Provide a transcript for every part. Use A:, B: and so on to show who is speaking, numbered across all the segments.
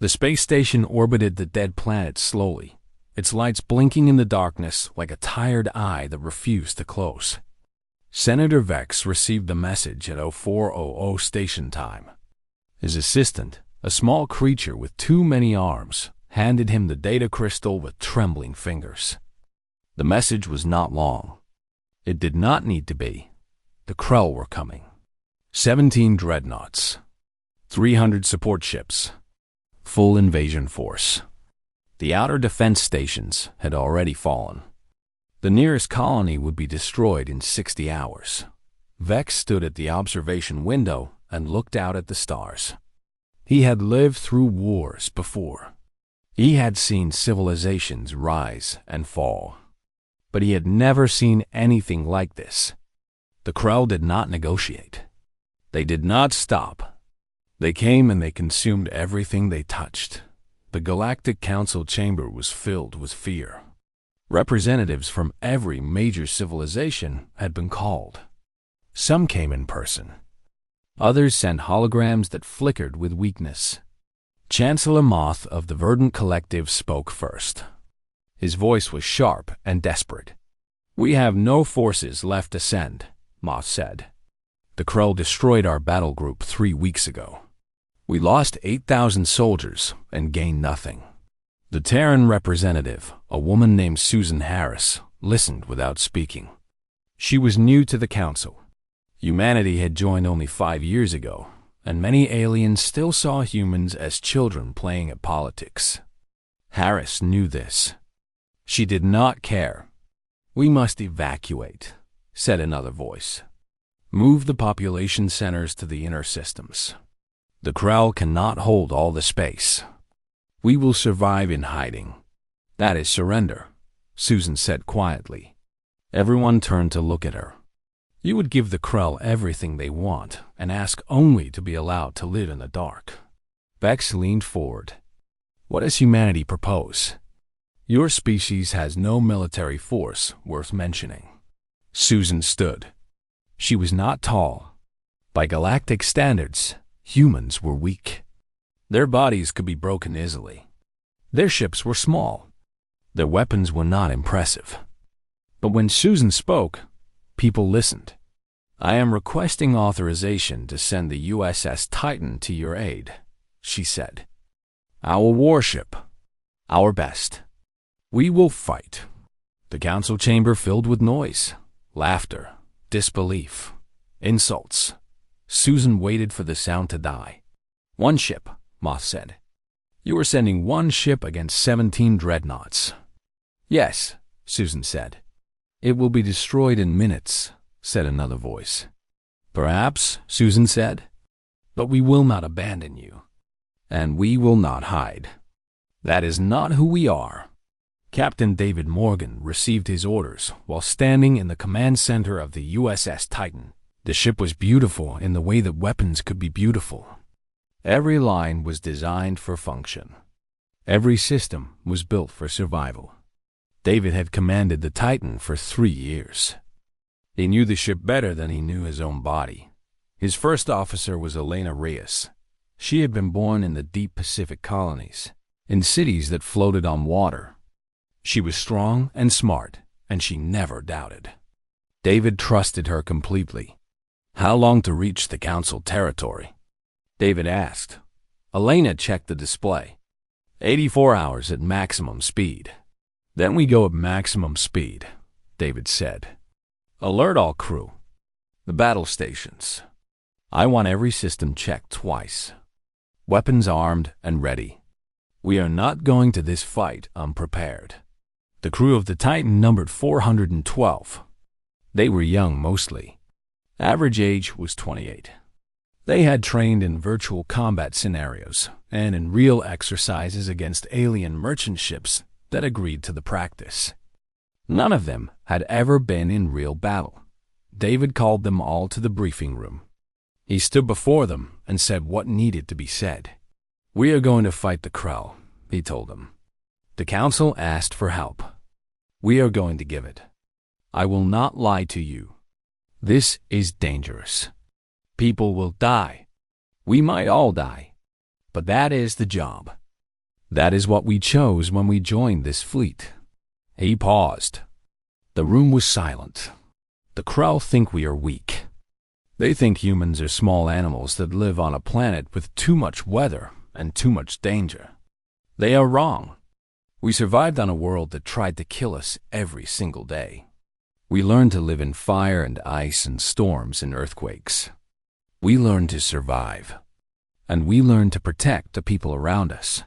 A: The space station orbited the dead planet slowly, its lights blinking in the darkness like a tired eye that refused to close. Senator Vex received the message at 0400 station time. His assistant, a small creature with too many arms, handed him the data crystal with trembling fingers. The message was not long. It did not need to be. The Krell were coming. 17 dreadnoughts, 300 support ships, full invasion force. The outer defense stations had already fallen. The nearest colony would be destroyed in 60 hours. Vex stood at the observation window and looked out at the stars. He had lived through wars before. He had seen civilizations rise and fall. But he had never seen anything like this. The Krell did not negotiate. They did not stop. They came and they consumed everything they touched. The Galactic Council chamber was filled with fear. Representatives from every major civilization had been called. Some came in person. Others sent holograms that flickered with weakness. Chancellor Moth of the Verdant Collective spoke first. His voice was sharp and desperate. "We have no forces left to send," Moth said. "The Krell destroyed our battle group 3 weeks ago. We lost 8,000 soldiers and gained nothing." The Terran representative, a woman named Susan Harris, listened without speaking. She was new to the council. Humanity had joined only 5 years ago, and many aliens still saw humans as children playing at politics. Harris knew this. She did not care. "We must evacuate," said another voice. "Move the population centers to the inner systems. The Krell cannot hold all the space. We will survive in hiding. That is surrender," Susan said quietly. Everyone turned to look at her. You would give the Krell everything they want and ask only to be allowed to live in the dark. Vex leaned forward. "What does humanity propose? Your species has no military force worth mentioning." Susan stood. She was not tall. By galactic standards, humans were weak. Their bodies could be broken easily. Their ships were small. Their weapons were not impressive. But when Susan spoke, people listened. "I am requesting authorization to send the USS Titan to your aid," she said. "Our warship. Our best. We will fight." The council chamber filled with noise, laughter, disbelief, insults. Susan waited for the sound to die. "One ship," Moth said. "You are sending one ship against 17 dreadnoughts." "Yes," Susan said. "It will be destroyed in minutes," said another voice. "Perhaps," Susan said. "But we will not abandon you. And we will not hide. That is not who we are." Captain David Morgan received his orders while standing in the command center of the USS Titan. The ship was beautiful in the way that weapons could be beautiful. Every line was designed for function. Every system was built for survival. David had commanded the Titan for 3 years. He knew the ship better than he knew his own body. His first officer was Elena Reyes. She had been born in the deep Pacific colonies, in cities that floated on water. She was strong and smart, and she never doubted. David trusted her completely. "How long to reach the council territory?" David asked. Elena checked the display. 84 hours at maximum speed." "Then we go at maximum speed," David said. "Alert all crew. The battle stations. I want every system checked twice. Weapons armed and ready. We are not going to this fight unprepared." The crew of the Titan numbered 412. They were young mostly. Average age was 28. They had trained in virtual combat scenarios and in real exercises against alien merchant ships that agreed to the practice. None of them had ever been in real battle. David called them all to the briefing room. He stood before them and said what needed to be said. "We are going to fight the Krell," he told them. "The council asked for help. We are going to give it. I will not lie to you. This is dangerous. People will die. We might all die. But that is the job. That is what we chose when we joined this fleet. He paused. The room was silent. The Krell think we are weak. They think humans are small animals that live on a planet with too much weather and too much danger. They are wrong. We survived on a world that tried to kill us every single day. We learned to live in fire and ice and storms and earthquakes. We learned to survive. And we learned to protect the people around us.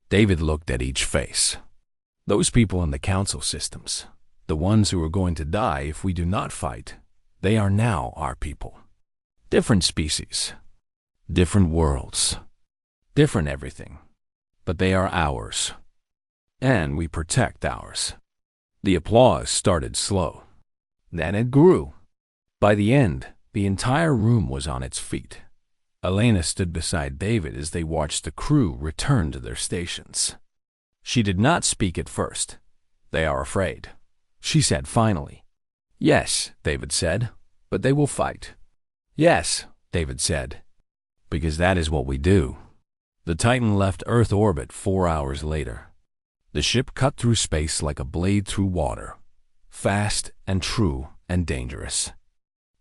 A: David looked at each face. Those people in the council systems, the ones who are going to die if we do not fight, they are now our people. Different species, different worlds, different everything, but they are ours. And we protect ours. The applause started slow. Then it grew. By the end, the entire room was on its feet. Elena stood beside David as they watched the crew return to their stations. She did not speak at first. They are afraid, she said finally. Yes, David said, but they will fight. Yes, David said, because that is what we do. The Titan left Earth orbit 4 hours later. The ship cut through space like a blade through water, fast and true and dangerous.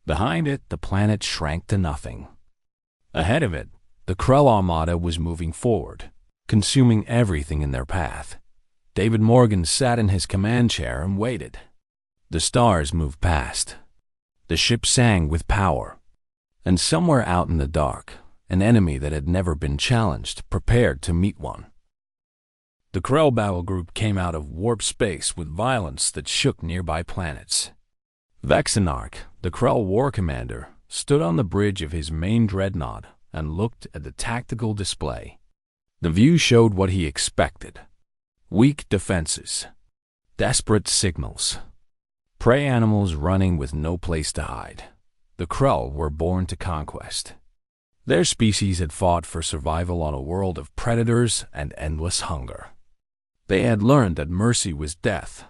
A: Behind it, the planet shrank to nothing. Ahead of it, the Krell Armada was moving forward, consuming everything in their path. David Morgan sat in his command chair and waited. The stars moved past. The ship sang with power. And somewhere out in the dark, an enemy that had never been challenged prepared to meet one. The Krell battle group came out of warp space with violence that shook nearby planets. Vexenarch, the Krell war commander, stood on the bridge of his main dreadnought and looked at the tactical display. The view showed what he expected. Weak defenses, desperate signals, prey animals running with no place to hide. The Krell were born to conquest. Their species had fought for survival on a world of predators and endless hunger. They had learned that mercy was death.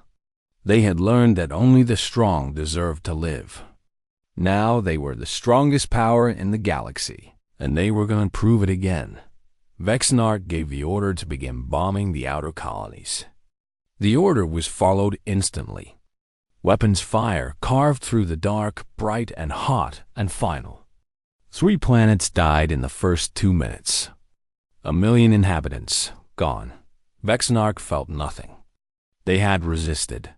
A: They had learned that only the strong deserved to live. Now they were the strongest power in the galaxy, and they were going to prove it again. Vexenarch gave the order to begin bombing the outer colonies. The order was followed instantly. Weapons fire carved through the dark, bright and hot and final. 3 planets died in the first 2 minutes. 1 million inhabitants gone. Vexenarch felt nothing. They had resisted.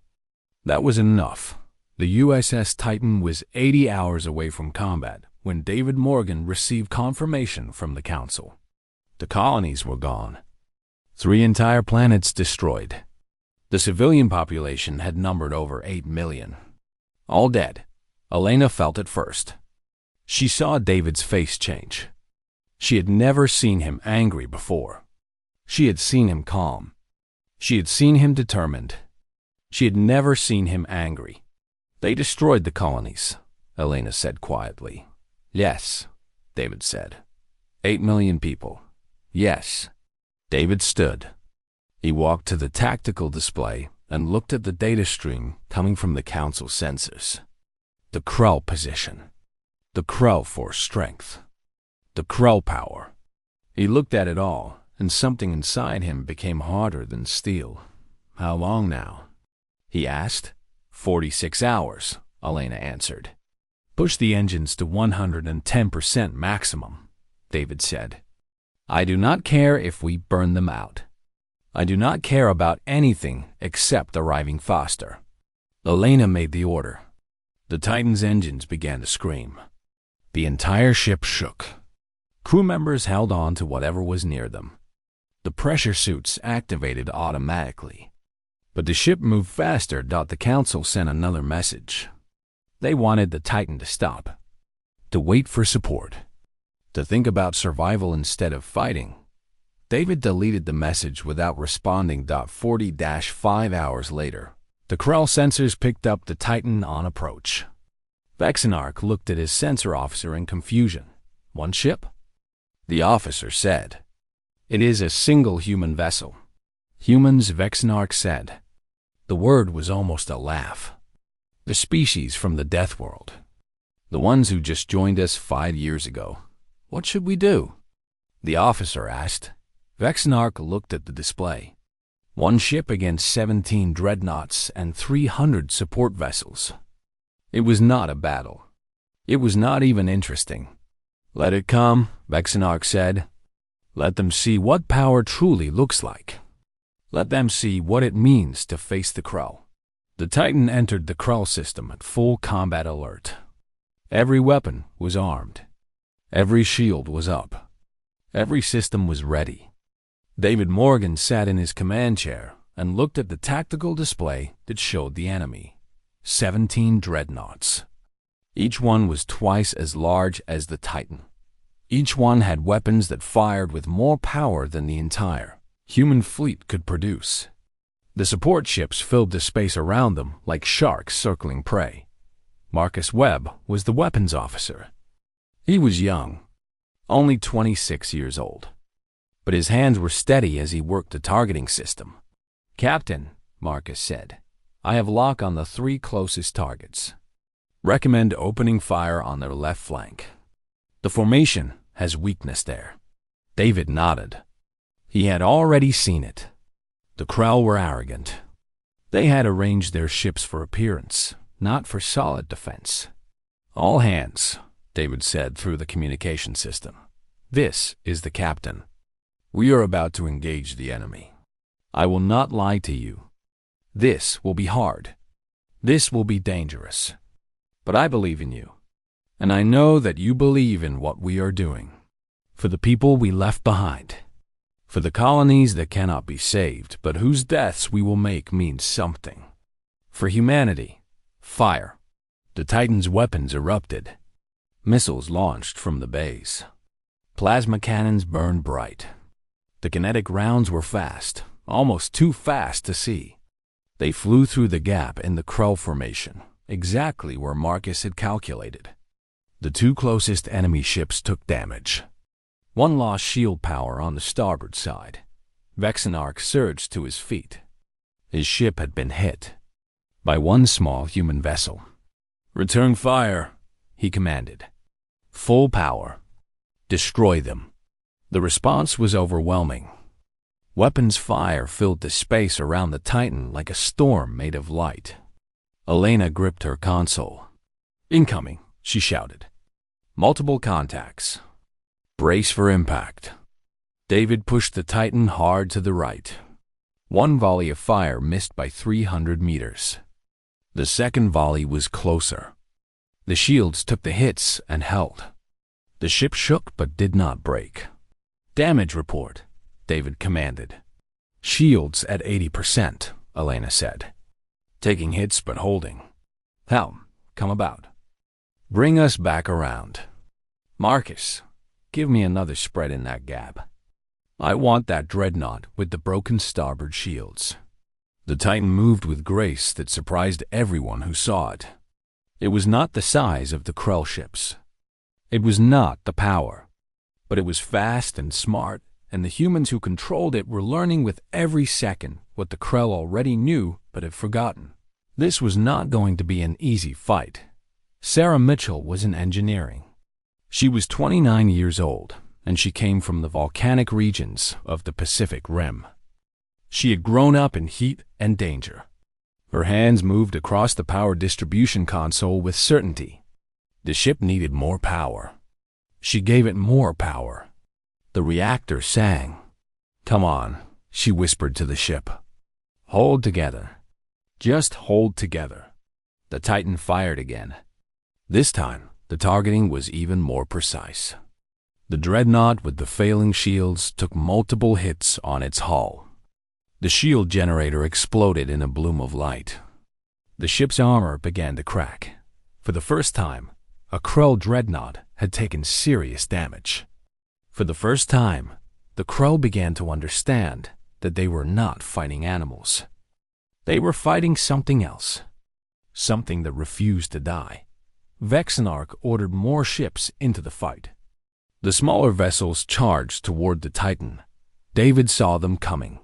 A: That was enough. The USS Titan was 80 hours away from combat when David Morgan received confirmation from the Council. The colonies were gone. 3 entire planets destroyed. The civilian population had numbered over 8 million. All dead. Elena felt it first. She saw David's face change. She had never seen him angry before. She had seen him calm. She had seen him determined. She had never seen him angry. They destroyed the colonies, Elena said quietly. Yes, David said. 8 million people. Yes. David stood. He walked to the tactical display and looked at the data stream coming from the Council sensors. The Krell position. The Krell force strength. The Krell power. He looked at it all, and something inside him became harder than steel. How long now? He asked. 46 hours, Elena answered. Push the engines to 110% maximum, David said. I do not care if we burn them out. I do not care about anything except arriving faster. Elena made the order. The Titan's engines began to scream. The entire ship shook. Crew members held on to whatever was near them. The pressure suits activated automatically. But the ship moved faster. The Council sent another message. They wanted the Titan to stop, to wait for support, to think about survival instead of fighting. David deleted the message without responding. 40-5 hours later, the Krell sensors picked up the Titan on approach. Vexenarch looked at his sensor officer in confusion. One ship? The officer said. It is a single human vessel. Humans, Vexenarch said. The word was almost a laugh. The species from the Death World. The ones who just joined us 5 years ago. What should we do? The officer asked. Vexenarch looked at the display. One ship against 17 dreadnoughts and 300 support vessels. It was not a battle. It was not even interesting. "Let it come," Vexenarch said. "Let them see what power truly looks like. Let them see what it means to face the Krell." The Titan entered the Krell system at full combat alert. Every weapon was armed. Every shield was up. Every system was ready. David Morgan sat in his command chair and looked at the tactical display that showed the enemy. 17 dreadnoughts. Each one was twice as large as the Titan. Each one had weapons that fired with more power than the entire human fleet could produce. The support ships filled the space around them like sharks circling prey. Marcus Webb was the weapons officer. He was young, only 26 years old. But his hands were steady as he worked the targeting system. "Captain," Marcus said, "I have lock on the 3 closest targets. Recommend opening fire on their left flank. The formation has weakness there." David nodded. He had already seen it. The Krell were arrogant. They had arranged their ships for appearance, not for solid defense. "All hands," David said through the communication system. "This is the captain. We are about to engage the enemy. I will not lie to you. This will be hard. This will be dangerous. But I believe in you. And I know that you believe in what we are doing. For the people we left behind. For the colonies that cannot be saved, but whose deaths we will make mean something. For humanity, fire." The Titan's weapons erupted. Missiles launched from the bays. Plasma cannons burned bright. The kinetic rounds were fast, almost too fast to see. They flew through the gap in the Krell formation, exactly where Marcus had calculated. The 2 closest enemy ships took damage. One lost shield power on the starboard side. Vexenarch surged to his feet. His ship had been hit by one small human vessel. "Return fire," he commanded. "Full power. Destroy them." The response was overwhelming. Weapons fire filled the space around the Titan like a storm made of light. Elena gripped her console. "Incoming," she shouted. "Multiple contacts. Brace for impact." David pushed the Titan hard to the right. One volley of fire missed by 300 meters. The second volley was closer. The shields took the hits and held. The ship shook but did not break. "Damage report," David commanded. "Shields at 80%, Elena said. "Taking hits but holding. Helm, come about. Bring us back around. Marcus, give me another spread in that gap. I want that dreadnought with the broken starboard shields." The Titan moved with grace that surprised everyone who saw it. It was not the size of the Krell ships. It was not the power. But it was fast and smart, and the humans who controlled it were learning with every second what the Krell already knew but had forgotten. This was not going to be an easy fight. Sarah Mitchell was in engineering. She was 29 years old, and she came from the volcanic regions of the Pacific Rim. She had grown up in heat and danger. Her hands moved across the power distribution console with certainty. The ship needed more power. She gave it more power. The reactor sang. "Come on," she whispered to the ship. "Hold together. Just hold together." The Titan fired again. This time, the targeting was even more precise. The dreadnought with the failing shields took multiple hits on its hull. The shield generator exploded in a bloom of light. The ship's armor began to crack. For the first time, a Krell dreadnought had taken serious damage. For the first time, the Krell began to understand that they were not fighting animals. They were fighting something else, something that refused to die. Vexenarch ordered more ships into the fight. The smaller vessels charged toward the Titan. David saw them coming.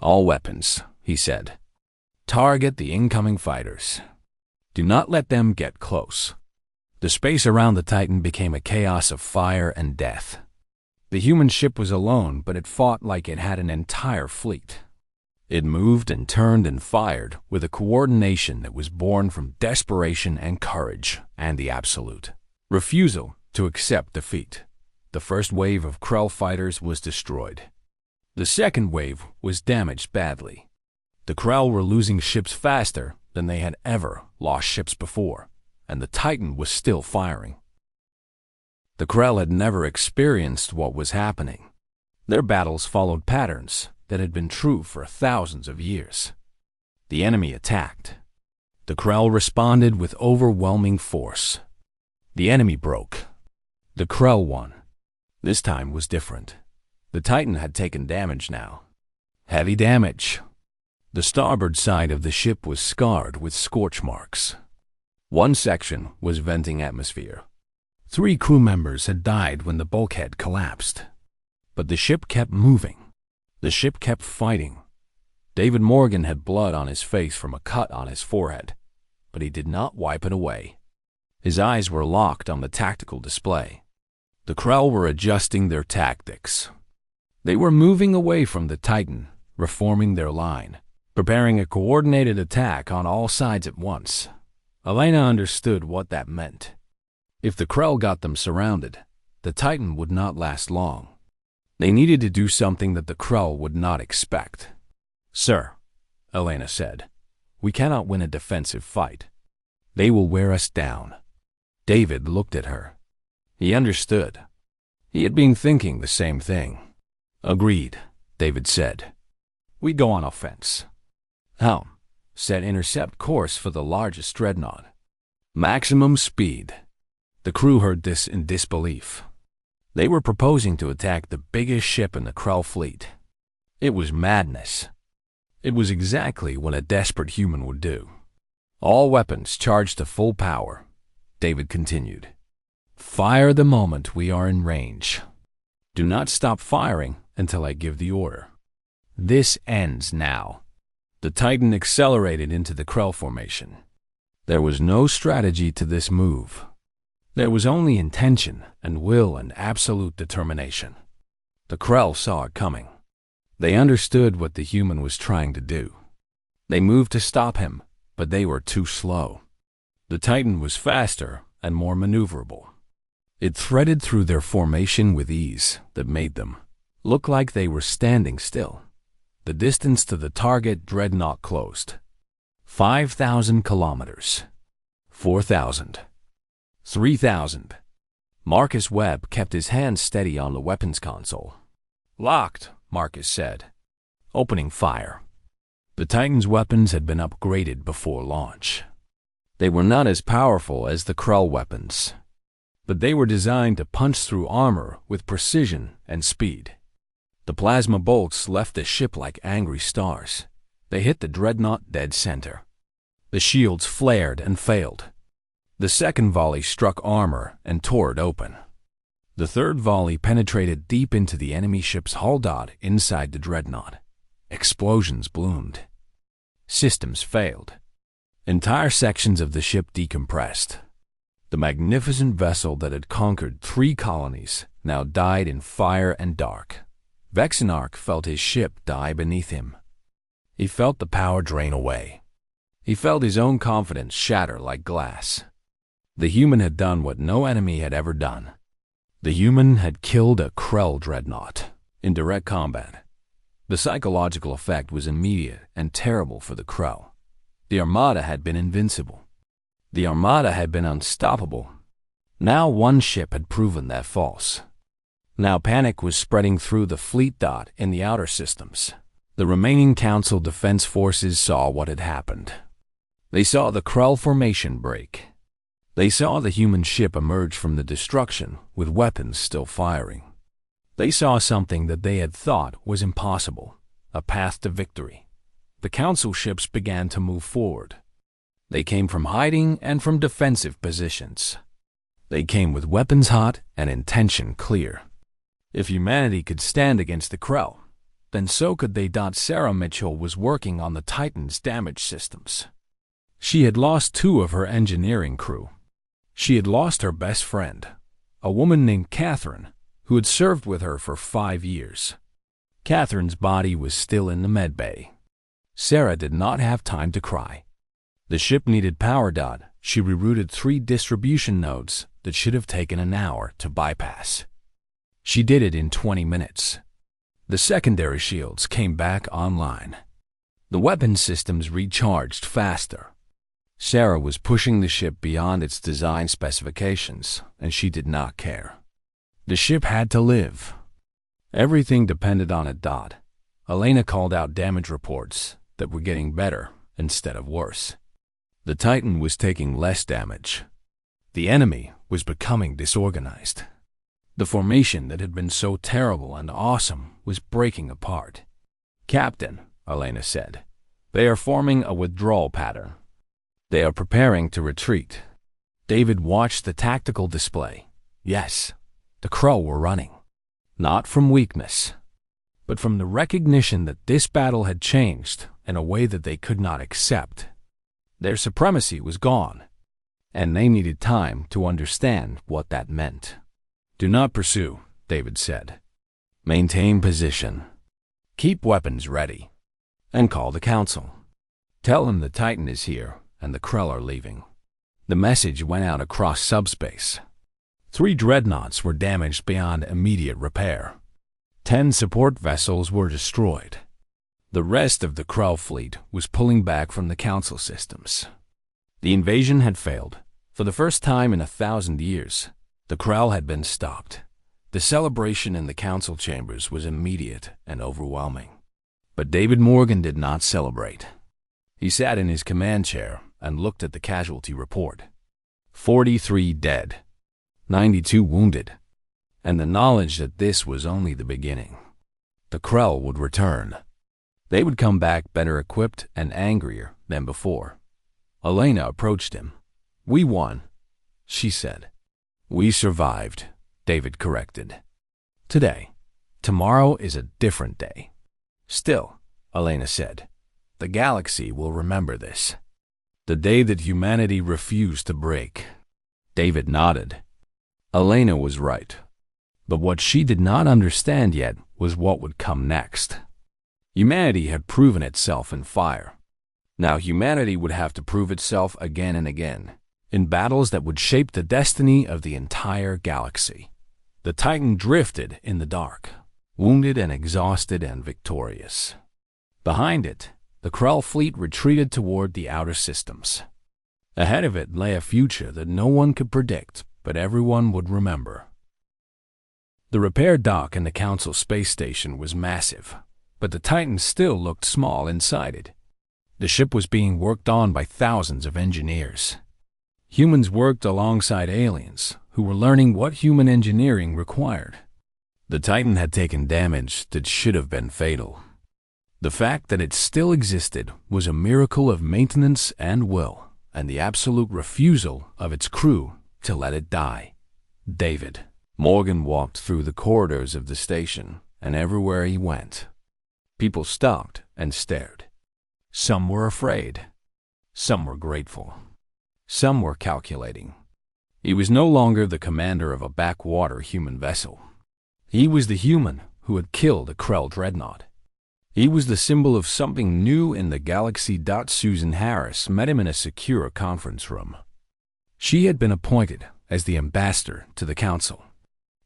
A: "All weapons," he said. "Target the incoming fighters. Do not let them get close." The space around the Titan became a chaos of fire and death. The human ship was alone, but it fought like it had an entire fleet. It moved and turned and fired with a coordination that was born from desperation and courage and the absolute refusal to accept defeat. The first wave of Krell fighters was destroyed. The second wave was damaged badly. The Krell were losing ships faster than they had ever lost ships before, and the Titan was still firing. The Krell had never experienced what was happening. Their battles followed patterns that had been true for thousands of years. The enemy attacked. The Krell responded with overwhelming force. The enemy broke. The Krell won. This time was different. The Titan had taken damage now. Heavy damage. The starboard side of the ship was scarred with scorch marks. One section was venting atmosphere. 3 crew members had died when the bulkhead collapsed. But the ship kept moving. The ship kept fighting. David Morgan had blood on his face from a cut on his forehead, but he did not wipe it away. His eyes were locked on the tactical display. The Krell were adjusting their tactics. They were moving away from the Titan, reforming their line, preparing a coordinated attack on all sides at once. Elena understood what that meant. If the Krell got them surrounded, the Titan would not last long. They needed to do something that the Krell would not expect. "Sir," Elena said, "we cannot win a defensive fight. They will wear us down." David looked at her. He understood. He had been thinking the same thing. "Agreed," David said. "We go on offense." "Helm," set intercept course for the largest dreadnought. "Maximum speed." The crew heard this in disbelief. They were proposing to attack the biggest ship in the Krell fleet. It was madness. It was exactly what a desperate human would do. "All weapons charged to full power," David continued. "Fire the moment we are in range. Do not stop firing until I give the order. This ends now." The Titan accelerated into the Krell formation. There was no strategy to this move. There was only intention and will and absolute determination. The Krell saw it coming. They understood what the human was trying to do. They moved to stop him, but they were too slow. The Titan was faster and more maneuverable. It threaded through their formation with ease that made them look like they were standing still. The distance to the target dreadnought closed. 5,000 kilometers. 4,000. 3,000. Marcus Webb kept his hand steady on the weapons console. "Locked," Marcus said. Opening fire. The Titan's weapons had been upgraded before launch. They were not as powerful as the Krell weapons, but they were designed to punch through armor with precision and speed. The plasma bolts left the ship like angry stars. They hit the dreadnought dead center. The shields flared and failed. The second volley struck armor and tore it open. The third volley penetrated deep into the enemy ship's hull dot inside the dreadnought. Explosions bloomed. Systems failed. Entire sections of the ship decompressed. The magnificent vessel that had conquered 3 colonies now died in fire and dark. Vexenarch felt his ship die beneath him. He felt the power drain away. He felt his own confidence shatter like glass. The human had done what no enemy had ever done. The human had killed a Krell dreadnought in direct combat. The psychological effect was immediate and terrible for the Krell. The Armada had been invincible. The Armada had been unstoppable. Now one ship had proven that false. Now panic was spreading through the fleet dot in the outer systems. The remaining Council defense forces saw what had happened. They saw the Krell formation break. They saw the human ship emerge from the destruction with weapons still firing. They saw something that they had thought was impossible, a path to victory. The Council ships began to move forward. They came from hiding and from defensive positions. They came with weapons hot and intention clear. If humanity could stand against the Krell, then so could they. Sarah Mitchell was working on the Titan's damage systems. She had lost 2 of her engineering crew. She had lost her best friend, a woman named Catherine, who had served with her for 5 years. Catherine's body was still in the medbay. Sarah did not have time to cry. The ship needed power. She rerouted 3 distribution nodes that should have taken an hour to bypass. She did it in 20 minutes. The secondary shields came back online. The weapon systems recharged faster. Sarah was pushing the ship beyond its design specifications, and she did not care. The ship had to live. Everything depended on it. Elena called out damage reports that were getting better instead of worse. The Titan was taking less damage. The enemy was becoming disorganized. The formation that had been so terrible and awesome was breaking apart. "Captain," Elena said, "they are forming a withdrawal pattern. They are preparing to retreat." David watched the tactical display. Yes, the Krell were running. Not from weakness, but from the recognition that this battle had changed in a way that they could not accept. Their supremacy was gone, and they needed time to understand what that meant. "Do not pursue," David said. "Maintain position. Keep weapons ready. And call the council. Tell them the Titan is here and the Krell are leaving." The message went out across subspace. 3 dreadnoughts were damaged beyond immediate repair. 10 support vessels were destroyed. The rest of the Krell fleet was pulling back from the council systems. The invasion had failed. For the first time in 1,000 years, the Krell had been stopped. The celebration in the council chambers was immediate and overwhelming. But David Morgan did not celebrate. He sat in his command chair and looked at the casualty report. 43 dead, 92 wounded, and the knowledge that this was only the beginning. The Krell would return. They would come back better equipped and angrier than before. Elena approached him. "We won," she said. "We survived," David corrected. "Today. Tomorrow is a different day." "Still," Elena said, "the galaxy will remember this. The day that humanity refused to break." David nodded. Elena was right. But what she did not understand yet was what would come next. Humanity had proven itself in fire. Now humanity would have to prove itself again and again, in battles that would shape the destiny of the entire galaxy. The Titan drifted in the dark, wounded and exhausted and victorious. Behind it, the Krell fleet retreated toward the outer systems. Ahead of it lay a future that no one could predict, but everyone would remember. The repair dock in the Council space station was massive, but the Titan still looked small inside it. The ship was being worked on by thousands of engineers. Humans worked alongside aliens who were learning what human engineering required. The Titan had taken damage that should have been fatal. The fact that it still existed was a miracle of maintenance and will, and the absolute refusal of its crew to let it die. David Morgan walked through the corridors of the station, and everywhere he went, people stopped and stared. Some were afraid. Some were grateful. Some were calculating. He was no longer the commander of a backwater human vessel. He was the human who had killed a Krell dreadnought. He was the symbol of something new in the galaxy. Susan Harris met him in a secure conference room. She had been appointed as the ambassador to the council.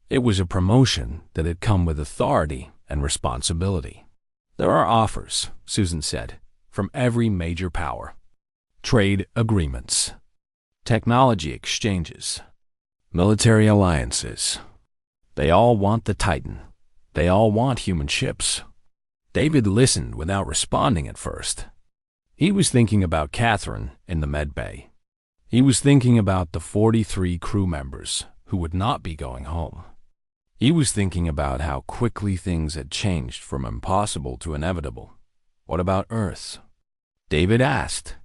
A: It was a promotion that had come with authority and responsibility. "There are offers," Susan said, "from every major power. Trade agreements, technology exchanges, military alliances. They all want the Titan. They all want human ships." David listened without responding at first. He was thinking about Catherine in the medbay. He was thinking about the 43 crew members who would not be going home. He was thinking about how quickly things had changed from impossible to inevitable. What about Earth? David asked.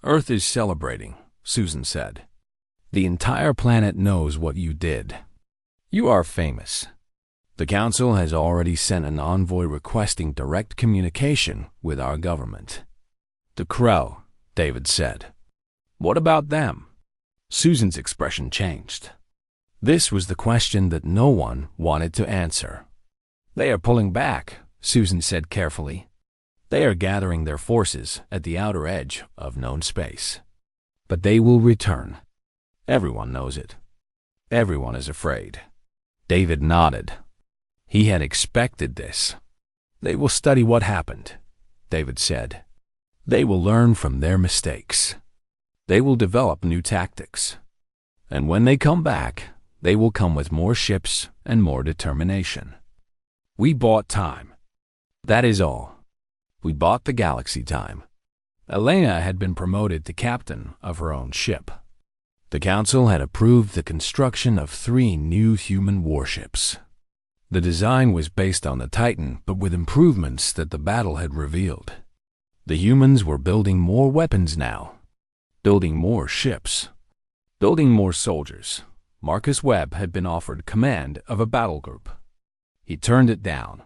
A: "Earth is celebrating," Susan said. "The entire planet knows what you did. You are famous. The Council has already sent an envoy requesting direct communication with our government." "The Krell," David said. "What about them?" Susan's expression changed. This was the question that no one wanted to answer. "They are pulling back," Susan said carefully. "They are gathering their forces at the outer edge of known space. But they will return. Everyone knows it. Everyone is afraid." David nodded. He had expected this. "They will study what happened," David said. "They will learn from their mistakes. They will develop new tactics. And when they come back, they will come with more ships and more determination. We bought time. That is all. We bought the galaxy time." Elena had been promoted to captain of her own ship. The council had approved the construction of 3 new human warships. The design was based on the Titan, but with improvements that the battle had revealed. The humans were building more weapons now, building more ships, building more soldiers. Marcus Webb had been offered command of a battle group. He turned it down.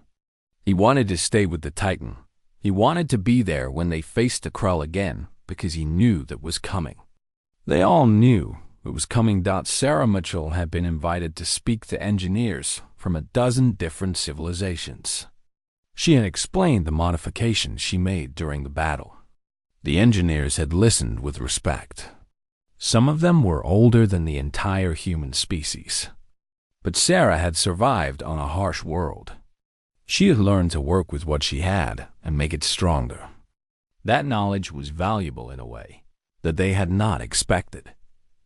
A: He wanted to stay with the Titan. He wanted to be there when they faced the Krell again, because he knew that was coming. They all knew it was coming. Sarah Mitchell had been invited to speak to engineers from a dozen different civilizations. She had explained the modifications she made during the battle. The engineers had listened with respect. Some of them were older than the entire human species. But Sarah had survived on a harsh world. She had learned to work with what she had and make it stronger. That knowledge was valuable in a way that they had not expected.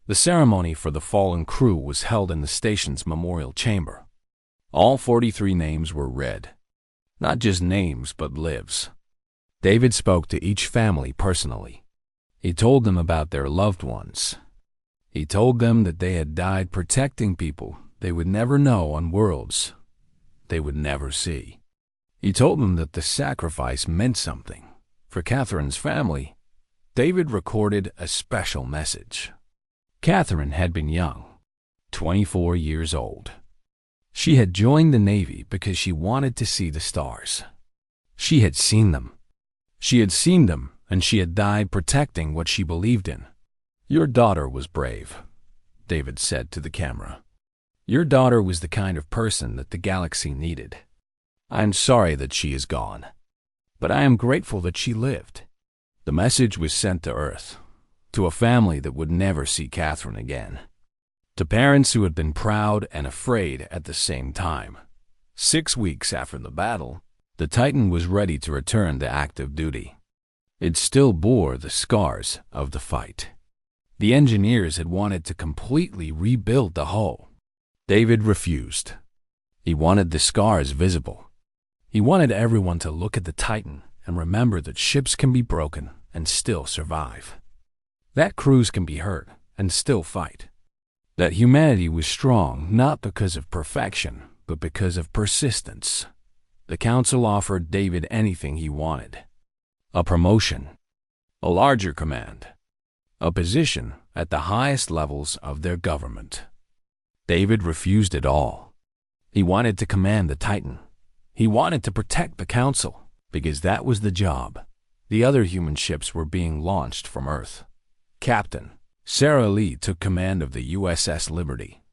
A: The ceremony for the fallen crew was held in the station's memorial chamber. All 43 names were read. Not just names, but lives. David spoke to each family personally. He told them about their loved ones. He told them that they had died protecting people they would never know on worlds they would never see. He told them that the sacrifice meant something. For Catherine's family, David recorded a special message. Catherine had been young, 24 years old. She had joined the Navy because she wanted to see the stars. She had seen them. She had seen them, and she had died protecting what she believed in. "Your daughter was brave," David said to the camera. "Your daughter was the kind of person that the galaxy needed. I am sorry that she is gone, but I am grateful that she lived." The message was sent to Earth, to a family that would never see Catherine again, to parents who had been proud and afraid at the same time. 6 weeks after the battle, the Titan was ready to return to active duty. It still bore the scars of the fight. The engineers had wanted to completely rebuild the hull. David refused. He wanted the scars visible. He wanted everyone to look at the Titan and remember that ships can be broken and still survive. That crews can be hurt and still fight. That humanity was strong not because of perfection, but because of persistence. The council offered David anything he wanted. A promotion, a larger command, a position at the highest levels of their government. David refused it all. He wanted to command the Titan. He wanted to protect the council, because that was the job. The other human ships were being launched from Earth. Captain Sarah Lee took command of the USS Liberty.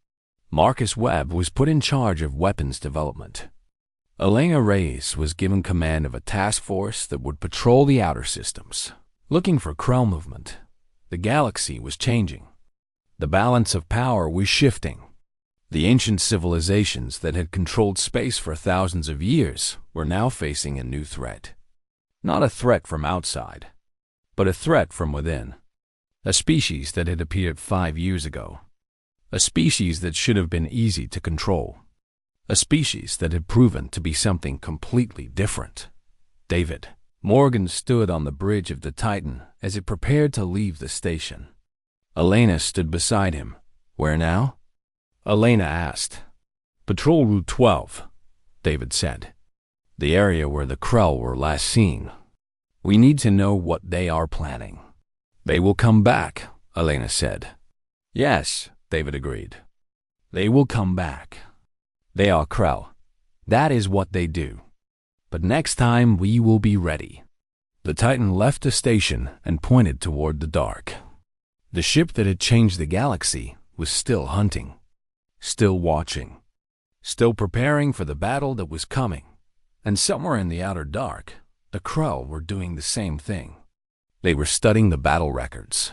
A: Marcus Webb was put in charge of weapons development. Elena Reyes was given command of a task force that would patrol the outer systems, looking for Krell movement. The galaxy was changing. The balance of power was shifting. The ancient civilizations that had controlled space for thousands of years were now facing a new threat. Not a threat from outside, but a threat from within. A species that had appeared 5 years ago. A species that should have been easy to control. A species that had proven to be something completely different. David Morgan stood on the bridge of the Titan as it prepared to leave the station. Elena stood beside him. "Where now?" Elena asked. "Patrol Route 12, David said. "The area where the Krell were last seen. We need to know what they are planning." "They will come back," Elena said. "Yes," David agreed. "They will come back. They are Krell. That is what they do. But next time we will be ready." The Titan left the station and pointed toward the dark. The ship that had changed the galaxy was still hunting. still watching, still preparing for the battle that was coming. And somewhere in the outer dark, the Krell were doing the same thing. They were studying the battle records.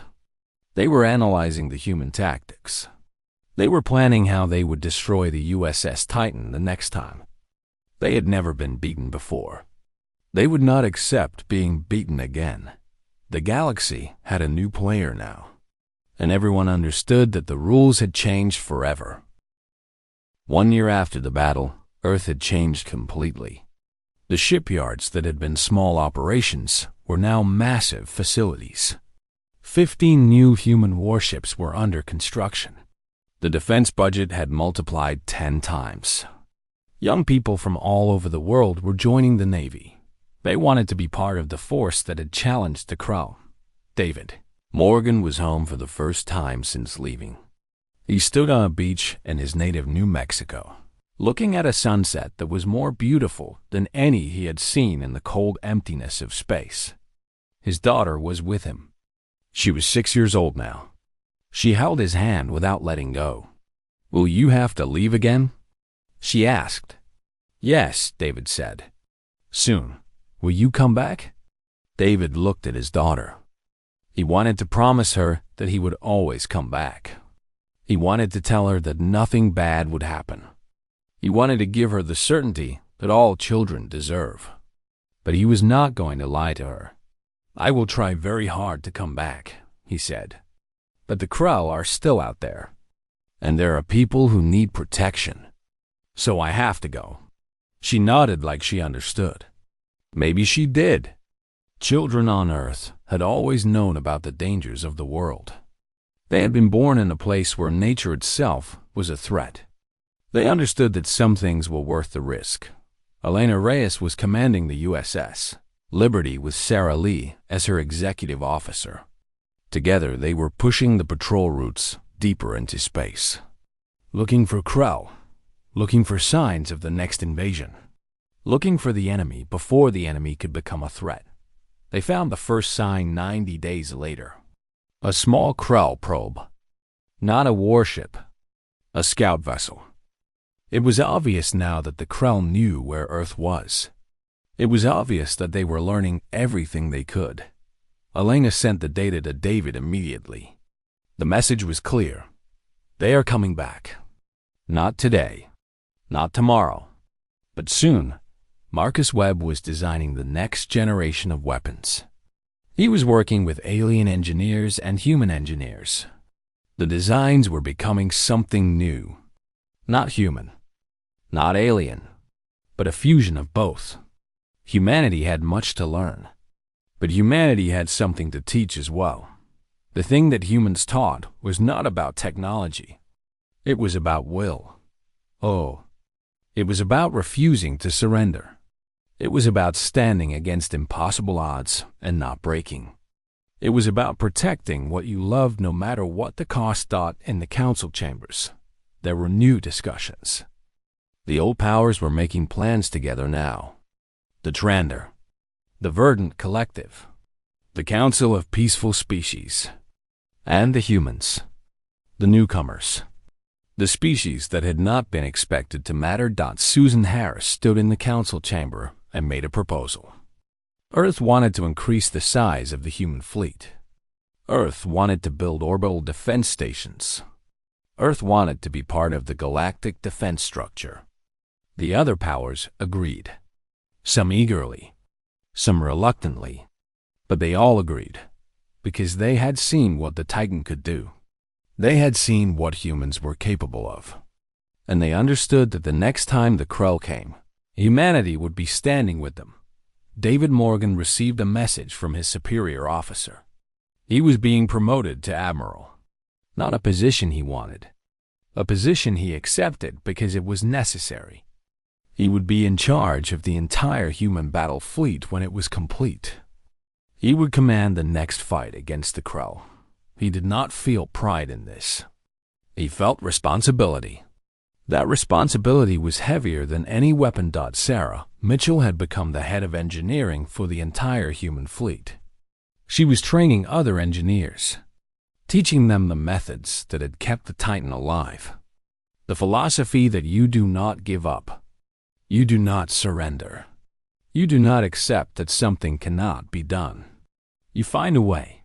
A: They were analyzing the human tactics. They were planning how they would destroy the USS Titan the next time. They had never been beaten before. They would not accept being beaten again. The galaxy had a new player now, and everyone understood that the rules had changed forever. 1 year after the battle, Earth had changed completely. The shipyards that had been small operations were now massive facilities. 15 new human warships were under construction. The defense budget had multiplied 10 times. Young people from all over the world were joining the Navy. They wanted to be part of the force that had challenged the Krell. David Morgan was home for the first time since leaving. He stood on a beach in his native New Mexico, looking at a sunset that was more beautiful than any he had seen in the cold emptiness of space. His daughter was with him. She was 6 years old now. She held his hand without letting go. "Will you have to leave again?" she asked. "Yes," David said. "Soon. Will you come back?" David looked at his daughter. He wanted to promise her that he would always come back. He wanted to tell her that nothing bad would happen. He wanted to give her the certainty that all children deserve. But he was not going to lie to her. "I will try very hard to come back," he said. "But the Krell are still out there, and there are people who need protection. So I have to go." She nodded like she understood. Maybe she did. Children on Earth had always known about the dangers of the world. They had been born in a place where nature itself was a threat. They understood that some things were worth the risk. Elena Reyes was commanding the USS Liberty with Sarah Lee as her executive officer. Together, they were pushing the patrol routes deeper into space, looking for Krell, looking for signs of the next invasion, looking for the enemy before the enemy could become a threat. They found the first sign 90 days later. A small Krell probe. Not a warship. A scout vessel. It was obvious now that the Krell knew where Earth was. It was obvious that they were learning everything they could. Elena sent the data to David immediately. The message was clear. They are coming back. Not today. Not tomorrow. But soon. Marcus Webb was designing the next generation of weapons. He was working with alien engineers and human engineers. The designs were becoming something new. Not human. Not alien. But a fusion of both. Humanity had much to learn. But humanity had something to teach as well. The thing that humans taught was not about technology. It was about will. Oh. It was about refusing to surrender. It was about standing against impossible odds and not breaking. It was about protecting what you loved no matter what the cost. In the council chambers, there were new discussions. The old powers were making plans together now. The Trander, the Verdant Collective, the Council of Peaceful Species, and the humans, the newcomers, the species that had not been expected to matter. Susan Harris stood in the council chamber and made a proposal. Earth wanted to increase the size of the human fleet. Earth wanted to build orbital defense stations. Earth wanted to be part of the galactic defense structure. The other powers agreed. Some eagerly, some reluctantly, but they all agreed, because they had seen what the Titan could do. They had seen what humans were capable of, and they understood that the next time the Krell came, humanity would be standing with them. David Morgan received a message from his superior officer. He was being promoted to admiral. Not a position he wanted. A position he accepted because it was necessary. He would be in charge of the entire human battle fleet when it was complete. He would command the next fight against the Krell. He did not feel pride in this. He felt responsibility. That responsibility was heavier than any weapon. Sarah Mitchell had become the head of engineering for the entire human fleet. She was training other engineers, teaching them the methods that had kept the Titan alive. The philosophy that you do not give up. You do not surrender. You do not accept that something cannot be done. You find a way.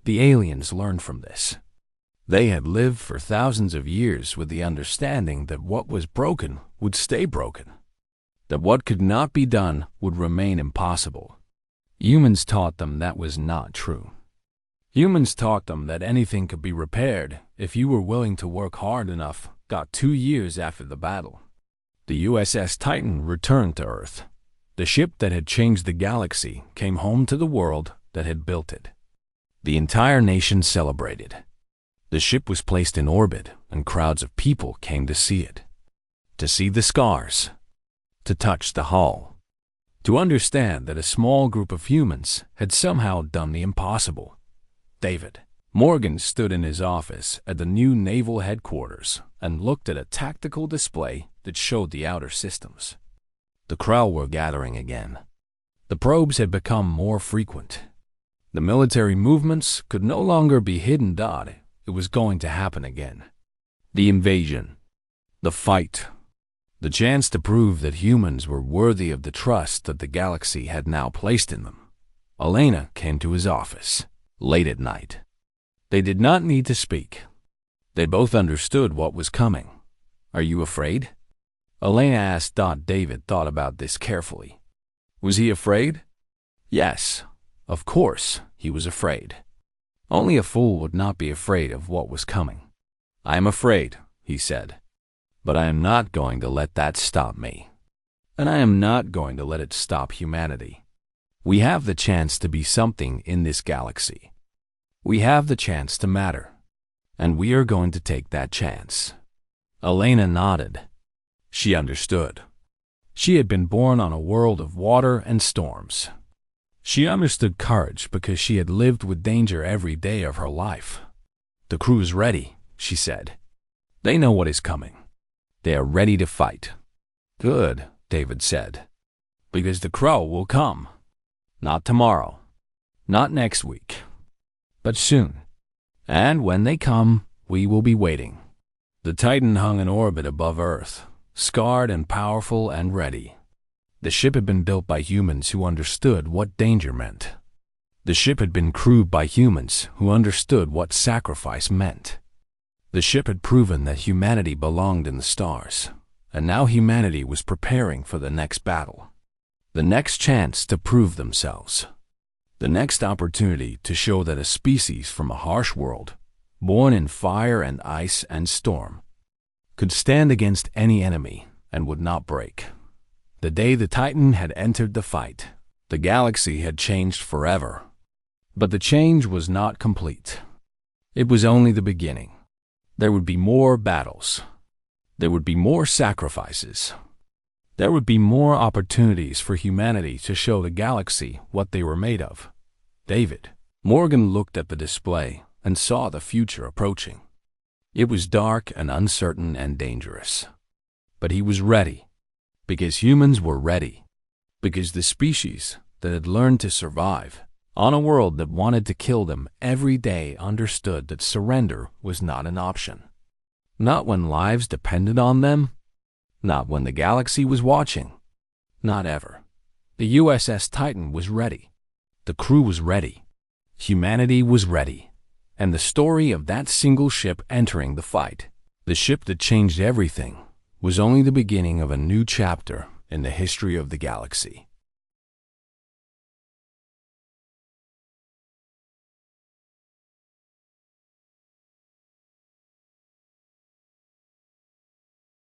A: The aliens learned from this. They had lived for thousands of years with the understanding that what was broken would stay broken, that what could not be done would remain impossible. Humans taught them that was not true. Humans taught them that anything could be repaired if you were willing to work hard enough. Got 2 years after the battle, the USS Titan returned to Earth. The ship that had changed the galaxy came home to the world that had built it. The entire nation celebrated. The ship was placed in orbit, and crowds of people came to see it, to see the scars, to touch the hull, to understand that a small group of humans had somehow done the impossible. David Morgan stood in his office at the new naval headquarters and looked at a tactical display that showed the outer systems. The crowd were gathering again. The probes had become more frequent. The military movements could no longer be hidden. It was going to happen again. The invasion. The fight. The chance to prove that humans were worthy of the trust that the galaxy had now placed in them. Elena came to his office, late at night. They did not need to speak. They both understood what was coming. Are you afraid? Elena asked. David thought about this carefully. Was he afraid? Yes, of course he was afraid. Only a fool would not be afraid of what was coming. I am afraid, he said, but I am not going to let that stop me. And I am not going to let it stop humanity. We have the chance to be something in this galaxy. We have the chance to matter, and we are going to take that chance. Elena nodded. She understood. She had been born on a world of water and storms. She understood courage because she had lived with danger every day of her life. The crew is ready, she said. They know what is coming. They are ready to fight. Good, David said, because the crow will come. Not tomorrow, not next week, but soon. And when they come, we will be waiting. The Titan hung in orbit above Earth, scarred and powerful and ready. The ship had been built by humans who understood what danger meant. The ship had been crewed by humans who understood what sacrifice meant. The ship had proven that humanity belonged in the stars, and now humanity was preparing for the next battle, the next chance to prove themselves, the next opportunity to show that a species from a harsh world, born in fire and ice and storm, could stand against any enemy and would not break. The day the Titan had entered the fight, the galaxy had changed forever. But the change was not complete. It was only the beginning. There would be more battles. There would be more sacrifices. There would be more opportunities for humanity to show the galaxy what they were made of. David Morgan looked at the display and saw the future approaching. It was dark and uncertain and dangerous. But he was ready, because humans were ready, because the species that had learned to survive on a world that wanted to kill them every day understood that surrender was not an option. Not when lives depended on them, not when the galaxy was watching, not ever. The USS Titan was ready. The crew was ready. Humanity was ready. And the story of that single ship entering the fight, the ship that changed everything, was only the beginning of a new chapter in the history of the galaxy.